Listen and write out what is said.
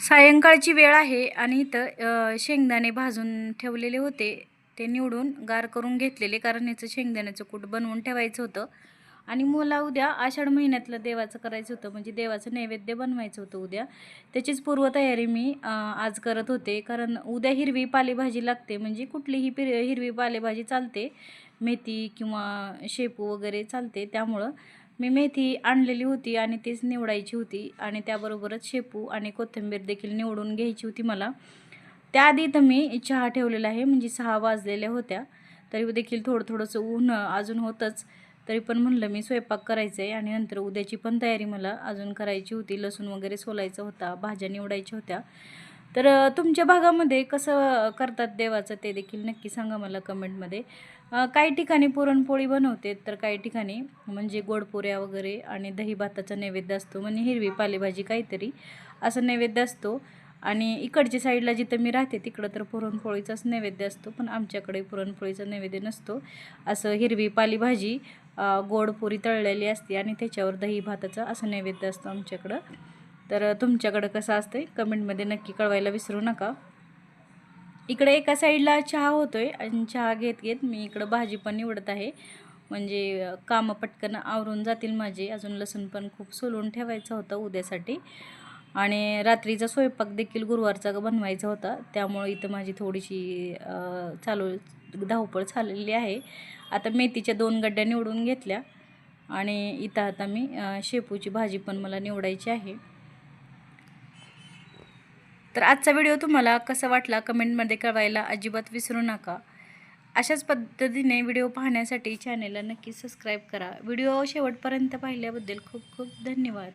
सायंकाळची वेळ आहे आणि इथं शेंगदाणे भाजून ठेवलेले होते. ते निवडून गार करून घेतलेले, कारण याचं शेंगदाण्याचं कूट बनवून ठेवायचं होतं. आणि मला उद्या आषाढ महिन्यातलं देवाचं करायचं होतं, म्हणजे देवाचं नैवेद्य बनवायचं होतं उद्या. त्याचीच पूर्वतयारी मी आज करत होते, कारण उद्या हिरवी पालेभाजी लागते. म्हणजे कुठलीही हिरवी पालेभाजी चालते, मेथी किंवा शेपू वगैरे चालते. त्यामुळं मी मेथी आणलेली होती आणि तीच निवडायची होती, आणि त्याबरोबरच शेपू आणि कोथिंबीर देखील निवडून घ्यायची होती मला. त्याआधी तर मी चहा ठेवलेला आहे, म्हणजे 6 वाजलेल्या होत्या. तरी देखील थोडंसं ऊन अजून होतंच. तरी पण म्हणलं मी स्वयंपाक करायचं आहे, आणि नंतर उद्याची पण तयारी मला अजून करायची होती. लसूण वगैरे सोलायचा होता, भाज्या निवडायच्या होत्या. तर तुमच्या भागामध्ये कसं करतात देवाचं ते देखील नक्की सांगा मला कमेंटमध्ये. काही ठिकाणी पुरणपोळी बनवते, तर काही ठिकाणी म्हणजे गोडपुऱ्या वगैरे आणि दही भाताचा नैवेद्य असतो, म्हणजे हिरवी पालेभाजी काहीतरी असं नैवेद्य असतो. आणि इकडच्या साईडला जिथं मी राहते तिकडं तर पुरणपोळीचाच नैवेद्य असतो, पण आमच्याकडे पुरणपोळीचा नैवेद्य नसतो. असं हिरवी पालेभाजी, गोड पुरी तळलेली असते आणि त्याच्यावर दही भाताचा असं नैवेद्य असतो आमच्याकडं. तर तुमच्याकडं कसं असतं कमेंटमध्ये नक्की कळवायला विसरू नका. इकडे एका साईडला चहा होतोय, आणि चहा घेत घेत मी इकडं भाजी पण निवडत आहे. म्हणजे कामं पटकन आवरून जातील माझे. अजून लसूण पण खूप सोलून ठेवायचं होतं उद्यासाठी, आणि रात्रीचा स्वयंपाक देखील गुरुवारचा बनवायचा होता. त्यामुळे इथं माझी थोडीशी धावपळ चाललेली आहे. आता मेथीच्या 2 गड्ड्या निवडून घेतल्या, आणि इथं आता मी शेपूची भाजी पण मला निवडायची आहे. तर आजचा व्हिडिओ तुम्हाला कसा वाटला कमेंटमध्ये कळवायला अजिबात विसरू नका. अशाच पद्धतीने व्हिडिओ पाहण्यासाठी चॅनेलला नक्की सबस्क्राईब करा. व्हिडिओ शेवटपर्यंत पाहिल्याबद्दल खूप खूप धन्यवाद.